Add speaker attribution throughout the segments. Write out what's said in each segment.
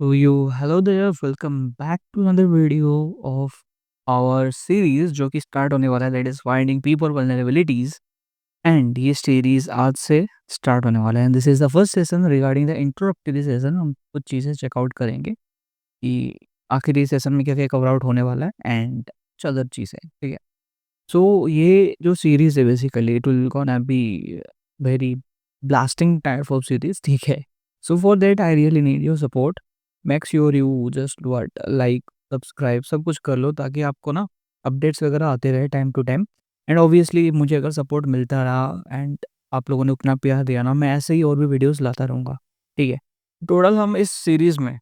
Speaker 1: Hello there, welcome back to another video of our series जो कि start होने वाला है, that is finding people vulnerabilities. And ये सीरीज आज से स्टार्ट होने वाला है। This is the first session regarding the introductory session. हम कुछ चीज़ें चेकआउट करेंगे कि आखिरी सेशन में क्या क्या कवर आउट होने वाला है एंड कुछ अदर चीज़ें, ठीक है। सो ये जो सीरीज है basically it will gonna be very blasting type of series, ठीक है। So for that I really need your support. Make sure you just what like subscribe सब कुछ कर लो ताकि आपको ना अपडेट्स वगैरह आते रहे time to time. And obviously मुझे अगर सपोर्ट मिलता रहा एंड आप लोगों ने उतना प्यार दिया ना, मैं ऐसे ही और भी वीडियोस लाता रहूँगा, ठीक है। टोटल हम इस सीरीज़ में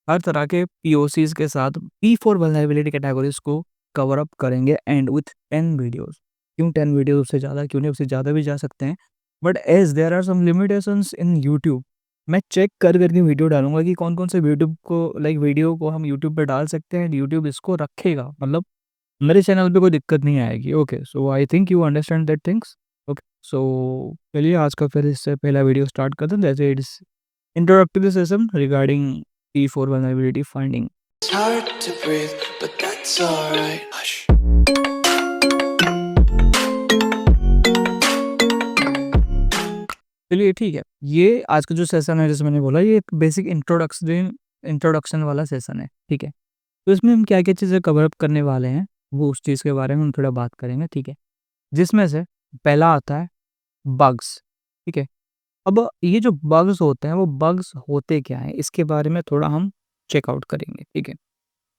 Speaker 1: हर तरह के पीओसीज़ के साथ P4 वल्नरेबिलिटी कैटेगरीज़ को कवर अप करेंगे एंड विथ 10 वीडियोज़। क्यों 10 वीडियोज़, उससे ज़्यादा क्यों नहीं, उससे ज़्यादा भी जा सकते हैं। But as there are some limitations in YouTube, मैं चेक कर करके वीडियो डालूँगा कि कौन-कौन से यूट्यूब को लाइक वीडियो को हम यूट्यूब पे डाल सकते हैं एंड यूट्यूब इसको रखेगा। मतलब मेरे चैनल पे कोई दिक्कत नहीं आएगी। Okay, so I think you understand that things. Okay, so चलिए आज का फिर इससे पहला वीडियो स्टार्ट करते हैं। जैसे it's introductory session regarding P4 vulnerability finding.
Speaker 2: It's hard to breathe, but that's alright. Hush.
Speaker 1: चलिए ठीक है, ये आज का जो सेशन है जैसे मैंने बोला ये एक बेसिक इंट्रोडक्शन इंट्रोडक्शन वाला सेशन है, ठीक है। तो इसमें हम क्या-क्या चीज़ें कवर अप करने वाले हैं, वो उस चीज़ के बारे में हम थोड़ा बात करेंगे, ठीक है। जिसमें से पहला आता है बग्स, ठीक है। अब ये जो बग्स होते हैं वो बग्स होते क्या हैं, इसके बारे में थोड़ा हम चेकआउट करेंगे, ठीक है।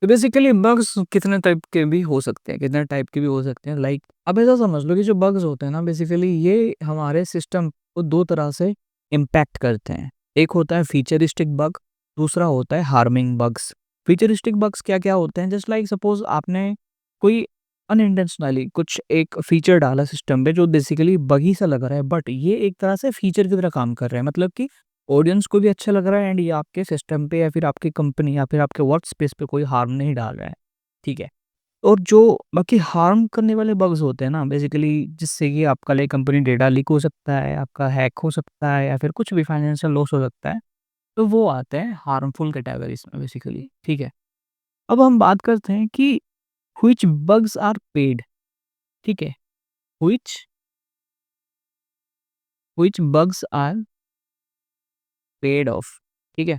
Speaker 1: तो बेसिकली बग्स कितने टाइप के भी हो सकते हैं, कितने टाइप के भी हो सकते हैं। लाइक अब ऐसा समझ लो कि जो बग्स होते हैं ना बेसिकली ये हमारे सिस्टम को दो तरह से इम्पैक्ट करते हैं। एक होता है फीचरिस्टिक बग, दूसरा होता है हार्मिंग बग्स। फीचरिस्टिक बग्स क्या-क्या होते हैं, जस्ट लाइक सपोज़ आपने कोई अनइंटेंशनली कुछ एक फीचर डाला सिस्टम पे जो बेसिकली बगी सा लग रहा है, बट ये एक तरह से फीचर की तरह काम कर रहा है। मतलब कि ऑडियंस को भी अच्छा लग रहा है एंड ये आपके सिस्टम पे या फिर आपकी कंपनी या फिर आपके वर्क स्पेस पे कोई हार्म नहीं डाल रहा है, ठीक है। और जो बाकी हार्म करने वाले बग्स होते हैं ना बेसिकली जिससे कि आपका लाइक कंपनी डेटा लीक हो सकता है, आपका हैक हो सकता है या फिर कुछ भी फाइनेंशियल लॉस हो सकता है, तो वो आते हैं हार्मफुल कैटेगरीज में बेसिकली, ठीक है। अब हम बात करते हैं कि व्हिच बग्स आर पेड, ठीक है। Which which bugs are paid off, ठीक है।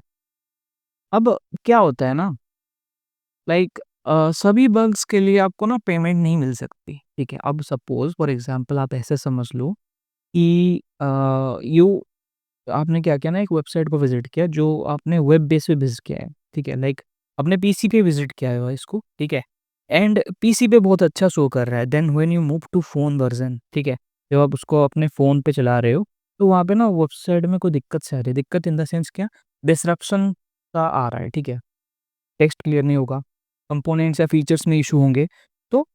Speaker 1: अब क्या होता है ना लाइक सभी बग्स के लिए आपको ना पेमेंट नहीं मिल सकती, ठीक है। अब सपोज फॉर एग्जांपल आप ऐसे समझ लो कि यू आपने क्या किया ना, एक वेबसाइट को विजिट किया जो आपने वेब बेस पे विजिट किया है, ठीक है। लाइक अपने पीसी पे विजिट किया है इसको, ठीक है। एंड पीसी पे बहुत अच्छा शो कर रहा है, then when you move to phone version, ठीक है। जब आप उसको अपने फ़ोन पे चला रहे हो तो वहाँ पे ना वेबसाइट में कोई दिक्कत से आ रही है। दिक्कत इन द सेंस क्या, डिसरप्शन सा आ रहा है, ठीक है। टेक्स्ट क्लियर नहीं होगा, कंपोनेंट्स या फीचर्स में इश्यू होंगे, तो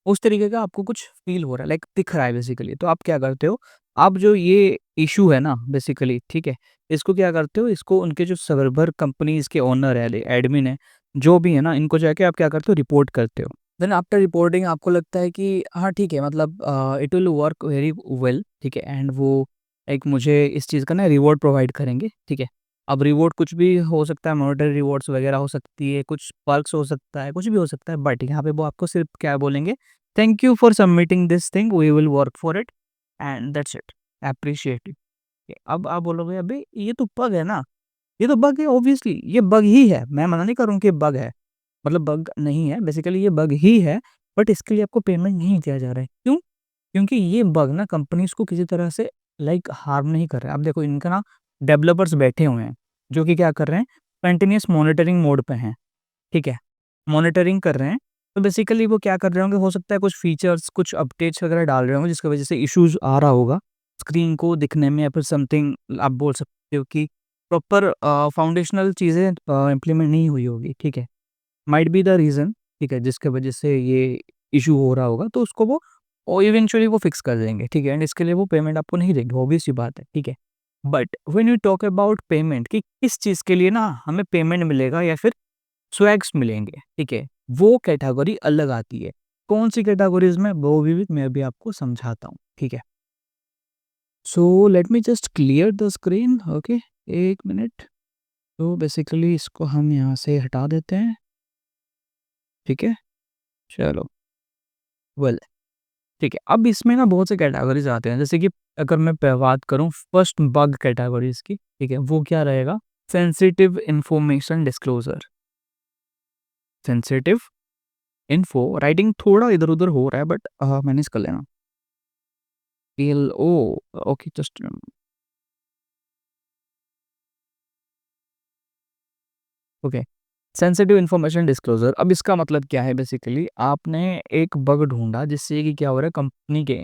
Speaker 1: उस तरीके का आपको कुछ फ़ील हो रहा है, लाइक दिख रहा है बेसिकली। तो आप क्या करते हो, आप जो ये इश्यू है ना बेसिकली, ठीक है, इसको क्या करते हो, इसको उनके जो सर्वर कंपनीज़ के ओनर है, एडमिन है, जो भी है ना, इनको जाके आप क्या करते हो, रिपोर्ट करते हो। देन आफ्टर रिपोर्टिंग आपको लगता है कि हाँ, ठीक है, मतलब it will work very well, ठीक है, एंड वो एक मुझे इस चीज़ का ना रिवॉर्ड प्रोवाइड करेंगे, ठीक है। अब रिवॉर्ड कुछ भी हो सकता है, मॉनेटरी रिवॉर्ड्स वगैरह हो सकती है, कुछ पर्क्स हो सकता है, कुछ भी हो सकता है, बट यहाँ पे वो आपको सिर्फ क्या बोलेंगे, thank you for submitting this thing, we will work for it and that's it, appreciate it. अब आप बोलोगे अबे ये तो बग है ना, ये तो बग है, ऑब्वियसली ये बग ही है, मैं मना नहीं करूँ कि बग है, मतलब बग नहीं है, बेसिकली ये बग ही है, बट इसके लिए आपको पेमेंट नहीं दिया जा रहा है। क्यों? क्योंकि ये बग ना कंपनीज़ को किसी तरह से लाइक हार्म नहीं कर रहा है। अब देखो इनका ना डेवलपर्स बैठे हुए हैं, जो कि क्या कर रहे हैं, कंटीन्यूअस मॉनिटरिंग मोड पे हैं, ठीक है। मॉनिटरिंग कर रहे हैं, तो बेसिकली वो क्या कर रहे होंगे, हो सकता है कुछ फीचर्स, कुछ अपडेट्स वगैरह डाल रहे होंगे जिसकी वजह से इश्यूज़ आ रहा होगा, स्क्रीन को दिखने में या फिर समथिंग आप बोल सकते हो कि प्रॉपर फाउंडेशनल चीज़ें इम्प्लीमेंट नहीं हुई होगी, ठीक है। माइट बी द रीज़न, ठीक है, जिसकी वजह से ये इश्यू हो रहा होगा, तो उसको वो इवेंचुअली वो फिक्स कर देंगे, ठीक है। एंड इसके लिए वो पेमेंट आपको नहीं देंगे, ऑब्वियस सी बात है, ठीक है। But when you talk about payment कि किस चीज़ के लिए ना हमें पेमेंट मिलेगा या फिर स्वैग्स मिलेंगे, ठीक है, वो कैटेगरी अलग आती है। कौन-सी कैटेगरीज़ में वो भी मैं अभी आपको समझाता हूँ, ठीक है। So let me just clear the screen, okay, 1 minute. तो बेसिकली इसको हम यहाँ से हटा देते हैं, ठीक है? चलो, वेल, ठीक है। अब इसमें ना बहुत से कैटेगरीज़ आते हैं, जैसे कि अगर मैं बात करूँ फर्स्ट बग कैटेगरीज़ की, ठीक है? वो क्या रहेगा? Sensitive information disclosure. Sensitive info writing थोड़ा इधर-उधर हो रहा है, बट मैनेज कर लेना। PLO, okay, just okay. Sensitive information disclosure, अब इसका मतलब क्या है? बेसिकली आपने एक बग ढूँढा जिससे कि क्या हो रहा है, कंपनी के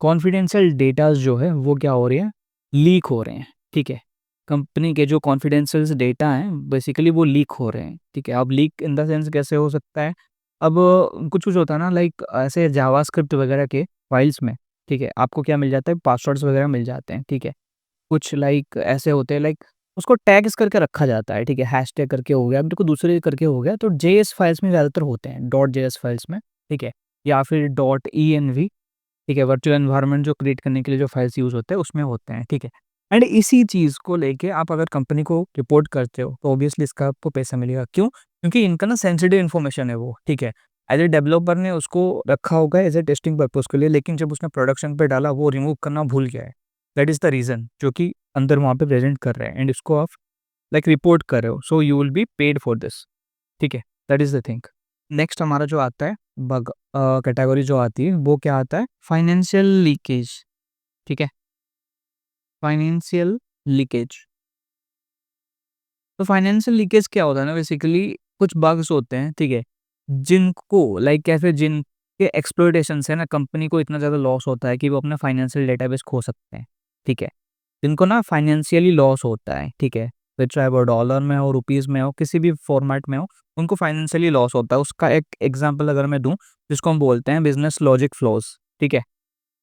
Speaker 1: कॉन्फिडेंशियल डेटाज़ जो है वो क्या हो रहे हैं? लीक हो रहे हैं, ठीक है? कंपनी के जो कॉन्फिडेंशियल डेटा हैं बेसिकली वो लीक हो रहे हैं, ठीक है? अब लीक इन द सेंस कैसे हो सकता है? अब कुछ-कुछ होता है ना, लाइक ऐसे जावास्क्रिप्ट वगैरह के फाइल्स में, ठीक है? आपको क्या मिल जाता है? पासवर्ड्स वगैरह मिल जाते हैं, ठीक है? कुछ लाइक ऐसे होते हैं, लाइक उसको टैग्स करके रखा जाता है, ठीक है? हैशटैग करके हो गया, मेरे को दूसरे करके हो गया, तो जेएस फाइल्स में ज़्यादातर होते हैं, डॉट जेएस फाइल्स में, ठीक है? या फिर डॉट ईएनवी, ठीक है? वर्चुअल एनवायरनमेंट जो क्रिएट करने के लिए जो फाइल्स यूज़ होते हैं, उसमें होते हैं, ठीक है? एंड इसी चीज़ को लेके आप अगर कंपनी को रिपोर्ट करते हो, तो ऑब्वियसली इसका आपको पैसा मिलेगा। क्यों? क्योंकि इनका ना सेंसिटिव इन्फॉर्मेशन है वो, ठीक है? एज़ अ डेवलपर ने उसको रखा होगा एज़ अ टेस्टिंग पर्पज़ के लिए, लेकिन जब उसने प्रोडक्शन पे डाला, वो रिमूव करना भूल गया है। दैट इज़ द रीज़न जो कि अंदर वहाँ पे प्रेज़ेंट कर रहे हैं, एंड इसको आप लाइक रिपोर्ट कर रहे हो, so you will be paid for this, ठीक है? That is the thing. Next हमारा जो आता है बग कैटेगरी जो आती है, वो क्या आता है? फाइनेंशियल लीकेज, ठीक है? Financial leakage. तो फाइनेंशियल लीकेज क्या होता है ना, बेसिकली कुछ बग्स होते हैं, ठीक है? जिनको लाइक या फिर जिनके एक्सप्लॉइटेशन से ना कंपनी को इतना ज़्यादा लॉस होता है कि वो अपना फाइनेंशियल डेटाबेस खो सकते हैं, ठीक है? जिनको ना फाइनेंशियली लॉस होता है, ठीक है? फिर चाहे वो डॉलर में हो, रुपीज़ में हो, किसी भी फॉर्मेट में हो, उनको फाइनेंशियली लॉस होता है। उसका एक एग्ज़ाम्पल अगर मैं दूँ, जिसको हम बोलते हैं बिज़नेस लॉजिक फ्लॉज़, ठीक है?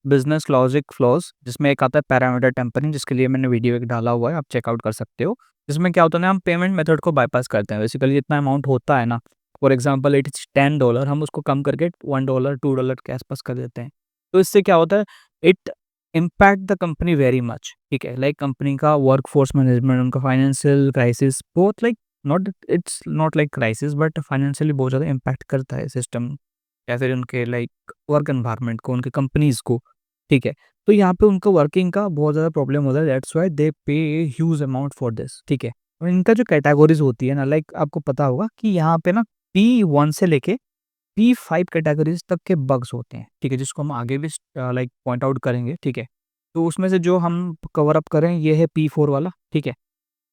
Speaker 1: बिज़नेस लॉजिक फ्लॉज़, जिसमें एक आता है पैरामीटर टेम्परिंग, जिसके लिए मैंने वीडियो एक डाला हुआ है, आप चेकआउट कर सकते हो। जिसमें क्या होता है ना, हम पेमेंट मेथड को बायपास करते हैं। बेसिकली जितना अमाउंट होता है ना, फॉर एग्ज़ाम्पल इट इज़ $10, हम उसको कम करके $1, $2 के आसपास कर देते हैं। तो इससे क्या होता है, it impact the company very much, ठीक है? लाइक कंपनी का वर्कफ़ोर्स मैनेजमेंट, उनका financial crisis, both like not it's not like crisis, but financially बहुत ज़्यादा इम्पैक्ट करता है सिस्टम या फिर उनके लाइक वर्क एनवायरनमेंट को, उनके कंपनीज़ को, ठीक है? तो यहाँ पे उनको वर्किंग का बहुत ज़्यादा प्रॉब्लम होता है, दैट्स व्हाई दे पे ह्यूज अमाउंट फॉर दिस, ठीक है? और इनका जो कैटेगरीज़ होती है ना, लाइक आपको पता होगा कि यहाँ पे ना P1 से लेके P5 कैटेगरीज़ तक के बग्स होते हैं, ठीक है? जिसको हम आगे भी लाइक पॉइंट आउट करेंगे, ठीक है? तो उसमें से जो हम कवर अप कर रहे हैं, ये है P4 वाला, ठीक है?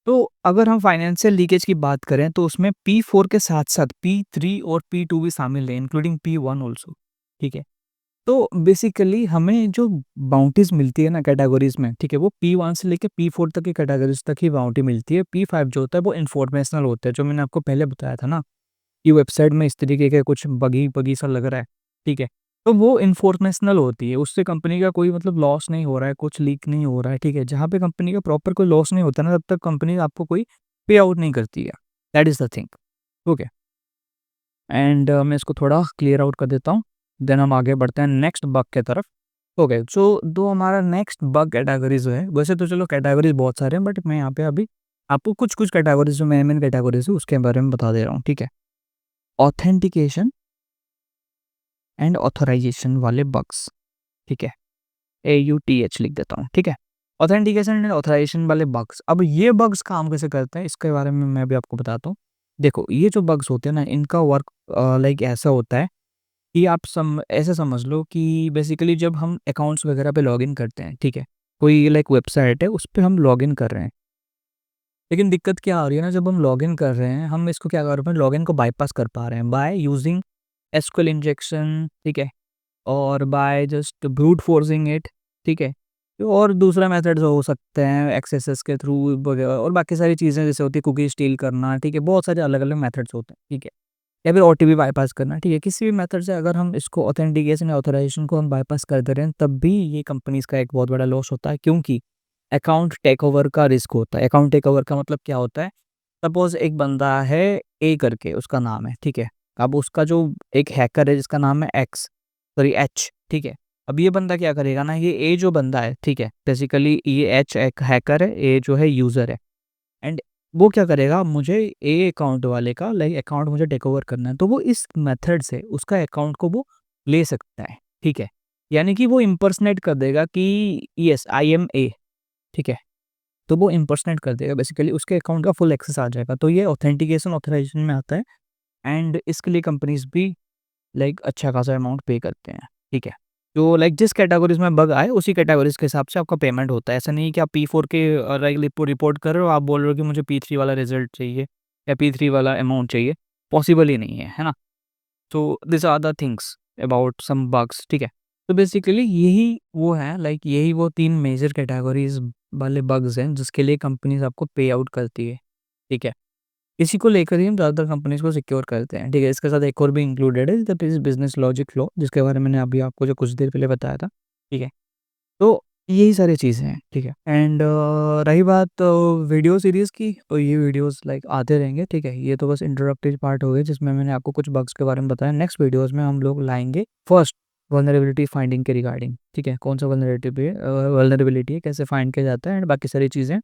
Speaker 1: तो अगर हम फाइनेंशियल लीकेज की बात करें, तो उसमें P4 के साथ-साथ P3 और P2 भी शामिल है, इंक्लूडिंग P1 ऑल्सो, ठीक है? तो बेसिकली हमें जो बाउंटीज़ मिलती है ना कैटेगरीज़ में, ठीक है? वो P1 से लेके P4 तक की कैटेगरीज़ तक ही बाउंटी मिलती है। P5 जो होता है वो इन्फॉर्मेशनल होता है, जो मैंने आपको पहले बताया था ना, कि वेबसाइट में इस तरीके के कुछ बगी-बगी सा लग रहा है, ठीक है? तो वो इन्फॉर्मेशनल होती है, उससे कंपनी का कोई मतलब लॉस नहीं हो रहा है, कुछ लीक नहीं हो रहा है, ठीक है? जहाँ पे कंपनी का प्रॉपर कोई लॉस नहीं होता ना, तब तक कंपनी आपको कोई पे आउट नहीं करती है। That is the thing, okay? And मैं इसको थोड़ा क्लियर आउट कर देता हूँ, देन हम आगे बढ़ते हैं नेक्स्ट बग के तरफ। ओके, सो जो हमारा नेक्स्ट बग कैटेगरीज़ है, वैसे तो चलो कैटेगरीज़ बहुत सारे हैं, बट मैं यहाँ पे अभी आपको कुछ-कुछ कैटेगरीज़ जो मेन-मेन कैटेगरीज़ है उसके बारे में बता दे रहा हूँ, ठीक है? ऑथेंटिकेशन एंड ऑथराइज़ेशन वाले बग्स, ठीक है? AUTH लिख देता हूँ, ठीक है? ऑथेंटिकेशन एंड ऑथराइज़ेशन वाले बग्स, अब ये बग्स काम कैसे करते हैं, इसके बारे में मैं भी आपको बताता हूँ। देखो, ये जो बग्स होते हैं ना, इनका वर्क लाइक ऐसा होता है कि आप ऐसे समझ लो कि बेसिकली जब हम अकाउंट्स वगैरह पे लॉगिन करते हैं, ठीक है? कोई लाइक वेबसाइट है, उस पे हम लॉगिन कर रहे हैं। लेकिन दिक्कत क्या आ रही है ना, जब हम लॉगिन कर रहे हैं, हम इसको क्या कर रहे हैं, लॉगिन को बायपास कर पा रहे हैं बाय यूजिंग एसक्यूएल इंजेक्शन, ठीक है? और by just brute forcing it, ठीक है? तो और दूसरा मेथड्स हो सकते हैं एक्सेसेस के थ्रू वगैरह, और बाकी सारी चीज़ें जैसे होती है कुकी स्टील करना, ठीक है? बहुत सारे अलग-अलग मेथड्स होते हैं, ठीक है? या फिर ओटीपी बायपास करना, ठीक है? किसी भी मेथड से अगर हम इसको ऑथेंटिकेशन या ऑथराइज़ेशन को हम बायपास कर दे रहे हैं, तब भी ये कंपनीज़ का एक बहुत बड़ा लॉस होता है, क्योंकि अकाउंट टेकओवर का रिस्क होता है। अकाउंट टेकओवर का मतलब क्या होता है? सपोज़ एक बंदा है ए करके उसका नाम है, ठीक है? अब उसका जो एक हैकर है जिसका नाम है एक्स, सॉरी एच, ठीक है? अब ये बंदा क्या करेगा ना, ये ए जो बंदा है, ठीक है? बेसिकली ये एच एक हैकर है, ए जो है यूज़र है, एंड वो क्या करेगा, मुझे ए अकाउंट वाले का लाइक अकाउंट मुझे टेक ओवर करना है, तो वो इस मेथड से उसका अकाउंट को वो ले सकता है, ठीक है? यानी कि वो इम्पर्सनेट कर देगा कि येस आई एम ए, ठीक है? तो वो इम्पर्सनेट कर देगा, बेसिकली उसके अकाउंट का फुल एक्सेस आ जाएगा। तो ये ऑथेंटिकेशन ऑथराइजेशन में आता है एंड इसके लिए कंपनीज़ भी लाइक अच्छा खासा अमाउंट पे करते हैं, ठीक है? तो लाइक जिस कैटेगरीज़ में बग आए उसी कैटेगरीज़ के हिसाब से आपका पेमेंट होता है। ऐसा नहीं है कि आप P4 के लाइक रिपोर्ट कर रहे हो, आप बोल रहे हो कि मुझे P3 वाला रिज़ल्ट चाहिए या P3 वाला अमाउंट चाहिए, पॉसिबल ही नहीं है ना? तो this are the things about some bugs, ठीक है? तो बेसिकली यही वो है, लाइक यही वो 3 मेजर कैटेगरीज़ वाले बग्स हैं जिसके लिए कंपनीज़ आपको पे आउट करती है, ठीक है? इसी को लेकर ही हम ज़्यादातर कंपनीज़ को सिक्योर करते हैं, ठीक है? इसके साथ एक और भी इंक्लूडेड है द बिज़नेस लॉजिक फ्लो, जिसके बारे में मैंने अभी आपको जो कुछ देर पहले बताया था, ठीक है? तो यही सारी चीज़ें हैं, ठीक है? एंड रही बात वीडियो सीरीज़ की, तो ये वीडियोज़ लाइक आते रहेंगे, ठीक है? ये तो बस इंट्रोडक्टरी पार्ट हो गया जिसमें मैंने आपको कुछ बग्स के बारे में बताया। नेक्स्ट वीडियोज़ में हम लोग लाएँगे फर्स्ट वल्नरेबिलिटी फाइंडिंग के रिगार्डिंग, ठीक है? कौन-सा वल्नरेबिलिटी है, कैसे फाइंड किया जाता है एंड बाकी सारी चीज़ें।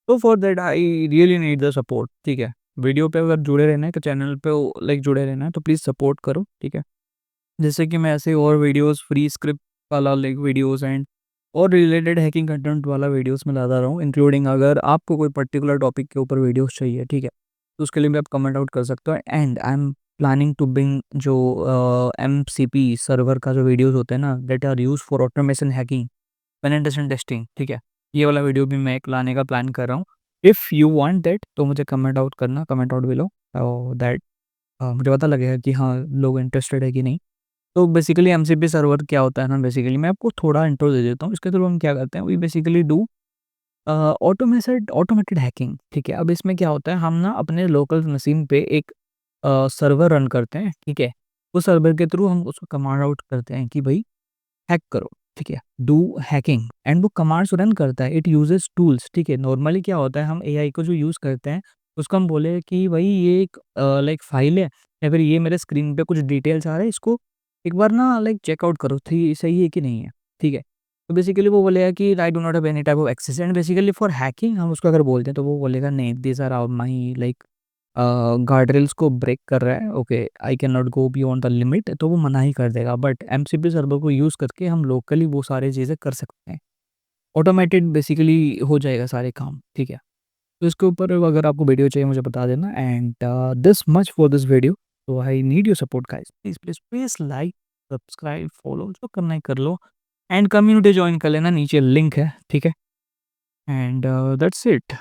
Speaker 1: तो for that I really need the support, ठीक है? वीडियो पे अगर जुड़े रहना है तो चैनल पे लाइक जुड़े रहना है तो प्लीज़ सपोर्ट करो, ठीक है? जैसे कि मैं ऐसे और वीडियोज़ फ्री स्क्रिप्ट वाला लाइक वीडियोज़ एंड और रिलेटेड हैकिंग कंटेंट वाला वीडियोज़ मैं लाता रहूँ, इंक्लूडिंग अगर आपको कोई पर्टिकुलर टॉपिक के ऊपर वीडियोज़ चाहिए, ठीक है? तो उसके लिए भी आप कमेंट आउट कर सकते हो and I am planning to bring जो एमसीपी सर्वर का जो वीडियोज़ होते हैं ना that are used for automation hacking, penetration testing, ठीक है? ये वाला वीडियो भी मैं एक लाने का प्लान कर रहा हूँ। इफ़ यू वांट दैट तो मुझे कमेंट आउट करना, कमेंट आउट बिलो दैट मुझे पता लगेगा कि हाँ, लोग इंटरेस्टेड है कि नहीं। तो बेसिकली एमसीपी सर्वर क्या होता है ना, बेसिकली मैं आपको थोड़ा इंट्रो दे देता हूँ। इसके थ्रू हम क्या करते हैं, we basically do automated hacking, ठीक है? अब इसमें क्या होता है, हम ना अपने लोकल मशीन पे एक सर्वर रन करते हैं, ठीक है? उस सर्वर के थ्रू हम उसको कमांड आउट करते हैं कि भई हैक करो, ठीक है? डू हैकिंग एंड वो कमांड्स रन करता है, इट यूजेस टूल्स, ठीक है? नॉर्मली क्या होता है, हम एआई को जो यूज़ करते हैं, उसको हम बोले कि भई ये एक लाइक फाइल है या फिर ये मेरे स्क्रीन पे कुछ डिटेल्स आ रहे हैं, इसको एक बार ना लाइक चेकआउट करो, थी सही है कि नहीं है, ठीक है? तो बेसिकली वो बोलेगा कि I do not have any type of access and basically for hacking हम उसको अगर बोलते हैं, तो वो बोलेगा नहीं, these are my like guardrails को ब्रेक कर रहा है, okay, I can not go beyond the limit, तो वो मना ही कर देगा। बट एमसीपी सर्वर को यूज़ करके हम लोकली वो सारी चीज़ें कर सकते हैं। ऑटोमेटेड बेसिकली हो जाएगा सारे काम, ठीक है? तो इसके ऊपर अगर आपको वीडियो चाहिए मुझे बता देना and this much for this video. तो I need your support guys, please, please, please like, subscribe, follow जो करना है कर लो एंड कम्युनिटी जॉइन कर लेना, नीचे लिंक है, ठीक है? And that's it.